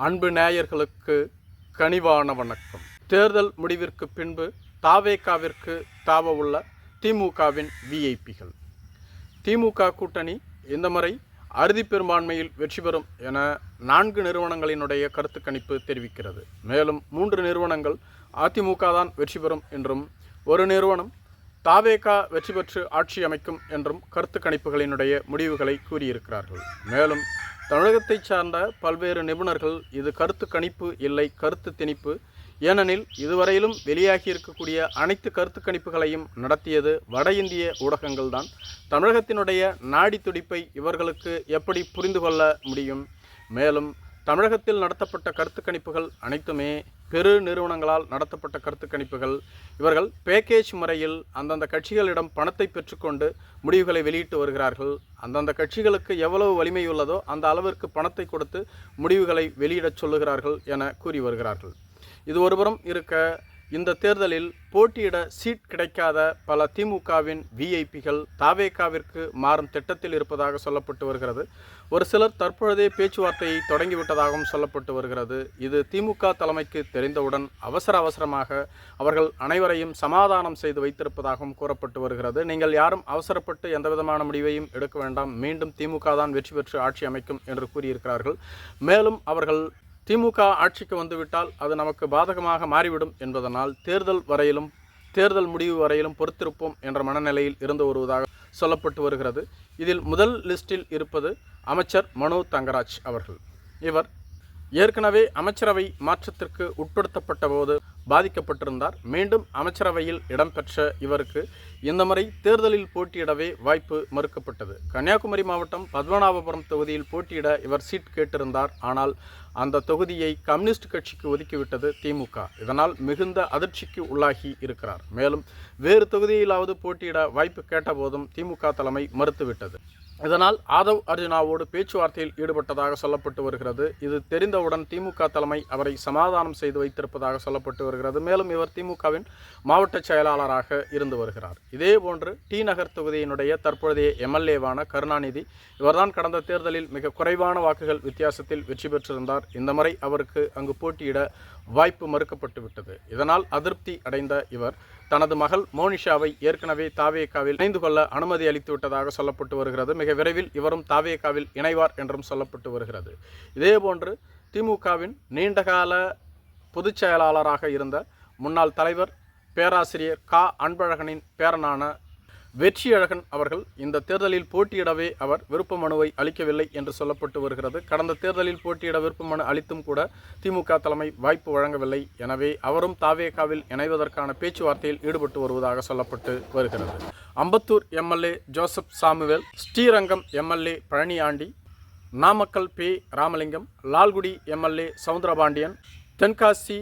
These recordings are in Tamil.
அன்பு நேயர்களுக்கு கனிவான வணக்கம். தேர்தல் முடிவிற்கு பின்பு தாவேகாவிற்கு தாவ உள்ள திமுகவின் விஐபிகள். திமுக கூட்டணி இந்த முறை அறுதி பெரும்பான்மையில் வெற்றி பெறும் என 4 நிறுவனங்களினுடைய கருத்து கணிப்பு தெரிவிக்கிறது. மேலும் 3 நிறுவனங்கள் அதிமுக தான் வெற்றி பெறும் என்றும், ஒரு நிறுவனம் தாவேகா வெற்றி பெற்று ஆட்சி அமைக்கும் என்றும் கருத்து கணிப்புகளினுடைய முடிவுகளை கூறியிருக்கிறார்கள். மேலும் தமிழகத்தைச் சார்ந்த பல்வேறு நிபுணர்கள் இது கருத்து கணிப்பு இல்லை, கருத்து திணிப்பு, ஏனெனில் இதுவரையிலும் வெளியாகி இருக்கக்கூடிய அனைத்து கருத்து கணிப்புகளையும் நடத்தியது வட இந்திய ஊடகங்கள் தான். தமிழகத்தினுடைய நாடி துடிப்பை இவர்களுக்கு எப்படி புரிந்து கொள்ள முடியும்? மேலும் தமிழகத்தில் நடத்தப்பட்ட கருத்து கணிப்புகள் அனைத்துமே பெரு நிறுவனங்களால் நடத்தப்பட்ட கருத்து கணிப்புகள். இவர்கள் பேக்கேஜ் முறையில் அந்தந்த கட்சிகளிடம் பணத்தை பெற்றுக்கொண்டு முடிவுகளை வெளியிட்டு வருகிறார்கள். அந்தந்த கட்சிகளுக்கு எவ்வளவு வலிமை உள்ளதோ அந்த அளவிற்கு பணத்தை கொடுத்து முடிவுகளை வெளியிடச் சொல்லுகிறார்கள் என கூறி வருகிறார்கள். இது ஒருபுறம் இருக்க, இந்த தேர்தலில் போட்டியிட சீட் கிடைக்காத பல திமுகவின் விஐபிகள் தாவேகாவிற்கு மாறும் திட்டத்தில் இருப்பதாக சொல்லப்பட்டு வருகிறது. ஒரு சிலர் தற்பொழுதே பேச்சுவார்த்தையை தொடங்கிவிட்டதாகவும் சொல்லப்பட்டு வருகிறது. இது திமுக தலைமைக்கு தெரிந்தவுடன் அவசரமாக அவர்கள் அனைவரையும் சமாதானம் செய்து வைத்திருப்பதாகவும் கூறப்பட்டு வருகிறது. நீங்கள் யாரும் அவசரப்பட்டு எந்தவிதமான முடிவையும் எடுக்க வேண்டாம், மீண்டும் திமுக தான் வெற்றி பெற்று ஆட்சி அமைக்கும் என்று கூறியிருக்கிறார்கள். மேலும் அவர்கள் திமுக ஆட்சிக்கு வந்துவிட்டால் அது நமக்கு பாதகமாக மாறிவிடும் என்பதனால் தேர்தல் முடிவு வரையிலும் பொறுத்திருப்போம் என்ற மனநிலையில் இருந்து வருவதாக சொல்லப்பட்டு வருகிறது. இதில் முதல் லிஸ்டில் இருப்பது அமைச்சர் மனோ தங்கராஜ் அவர்கள். இவர் ஏற்கனவே அமைச்சரவை மாற்றத்திற்கு உட்படுத்தப்பட்ட போது பாதிக்கப்பட்டிருந்தார். மீண்டும் அமைச்சரவையில் இடம்பெற்ற இவருக்கு இந்த முறை தேர்தலில் போட்டியிடவே வாய்ப்பு மறுக்கப்பட்டது. கன்னியாகுமரி மாவட்டம் பத்மநாபபுரம் தொகுதியில் போட்டியிட இவர் சீட் கேட்டிருந்தார். ஆனால் அந்த தொகுதியை கம்யூனிஸ்ட் கட்சிக்கு ஒதுக்கிவிட்டது திமுக. இதனால் மிகுந்த அதிர்ச்சிக்கு உள்ளாகி இருக்கிறார். மேலும் வேறு தொகுதியிலாவது போட்டியிட வாய்ப்பு கேட்டபோதும் திமுக தலைமை மறுத்துவிட்டது. இதனால் ஆதவ் அர்ஜுனாவோடு பேச்சுவார்த்தையில் ஈடுபட்டதாக சொல்லப்பட்டு வருகிறது. இது தெரிந்தவுடன் திமுக தலைமை அவரை சமாதானம் செய்து வைத்திருப்பதாக சொல்லப்பட்டு வருகிறது. மேலும் இவர் திமுகவின் மாவட்ட செயலாளராக இருந்து வருகிறார். இதேபோன்று டி நகர் தொகுதியினுடைய தற்பொழுதைய எம்எல்ஏவான கருணாநிதி, இவர்தான் கடந்த தேர்தலில் மிக குறைவான வாக்குகள் வித்தியாசத்தில் வெற்றி பெற்றிருந்தார். இந்த முறை அவருக்கு அங்கு போட்டியிட வாய்ப்பு மறுக்கப்பட்டு விட்டது. இதனால் அதிருப்தி அடைந்த இவர் தனது மகள் மோனிஷாவை ஏற்கனவே தாவேகாவில் இணைந்து கொள்ள அனுமதி அளித்து விட்டதாக சொல்லப்பட்டு வருகிறது. மிக விரைவில் இவரும் தாவேகாவில் இணைவார் என்றும் சொல்லப்பட்டு வருகிறது. இதேபோன்று திமுகவின் நீண்டகால பொதுச் செயலாளராக இருந்த முன்னாள் தலைவர் பேராசிரியர் க அன்பழகனின் பேரனான வெற்றியழகன் அவர்கள் இந்த தேர்தலில் போட்டியிடவே அவர் விருப்ப மனுவை அளிக்கவில்லை என்று சொல்லப்பட்டு வருகிறது. கடந்த தேர்தலில் போட்டியிட விருப்ப மனு அளித்தும் கூட திமுக தலைமை வாய்ப்பு வழங்கவில்லை. எனவே அவரும் தாவேகாவில் இணைவதற்கான பேச்சுவார்த்தையில் ஈடுபட்டு வருவதாக சொல்லப்பட்டு வருகிறது. Ambattur MLA Joseph Samuel, Srirangam MLA Palaniyandi, Namakkal P Ramalingam, Lalgudi MLA Soundarapandian, Tenkasi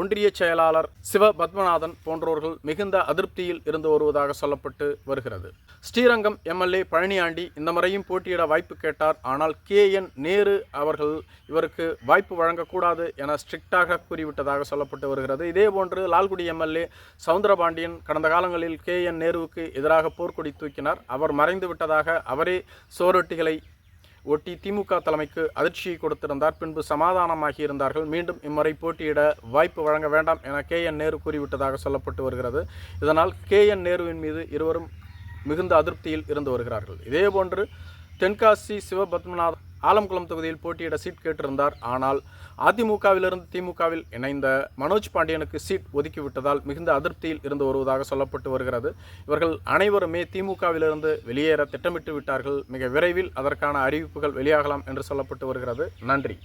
ஒன்றிய செயலாளர் சிவ பத்மநாதன் போன்றவர்கள் மிகுந்த அதிருப்தியில் இருந்து வருவதாக சொல்லப்பட்டு வருகிறது. ஸ்ரீரங்கம் எம்எல்ஏ பழனியாண்டி இந்த முறையும் போட்டியிட வாய்ப்பு கேட்டார். ஆனால் KN நேரு அவர்கள் இவருக்கு வாய்ப்பு வழங்கக்கூடாது என ஸ்ட்ரிக்டாக கூறிவிட்டதாக சொல்லப்பட்டு வருகிறது. இதேபோன்று லால்குடி எம்எல்ஏ சவுந்தரபாண்டியன் கடந்த காலங்களில் KN நேருவுக்கு எதிராக போர்க்கொடி தூக்கினார். அவர் மறைந்து விட்டதாக அவரே சுவரொட்டிகளை ஒட்டி திமுக தலைமைக்கு அதிர்ச்சியை கொடுத்திருந்தார். பின்பு சமாதானமாகி இருந்தார்கள். மீண்டும் இம்முறை போட்டியிட வாய்ப்பு வழங்க வேண்டாம் என KN நேரு கூறிவிட்டதாக சொல்லப்பட்டு வருகிறது. இதனால் KN நேருவின் மீது இருவரும் மிகுந்த அதிருப்தியில் இருந்து வருகிறார்கள். இதேபோன்று தென்காசி சிவபத்மநாத் ஆலம்குளம் தொகுதியில் போட்டியிட சீட் கேட்டிருந்தார். ஆனால் அதிமுகவிலிருந்து திமுகவில் இணைந்த மனோஜ் பாண்டியனுக்கு சீட் ஒதுக்கிவிட்டதால் மிகுந்த அதிருப்தியில் இருந்து வருவதாக சொல்லப்பட்டு வருகிறது. இவர்கள் அனைவருமே திமுகவிலிருந்து வெளியேற திட்டமிட்டு விட்டார்கள். மிக விரைவில் அதற்கான அறிவிப்புகள் வெளியாகலாம் என்று சொல்லப்பட்டு வருகிறது. நன்றி.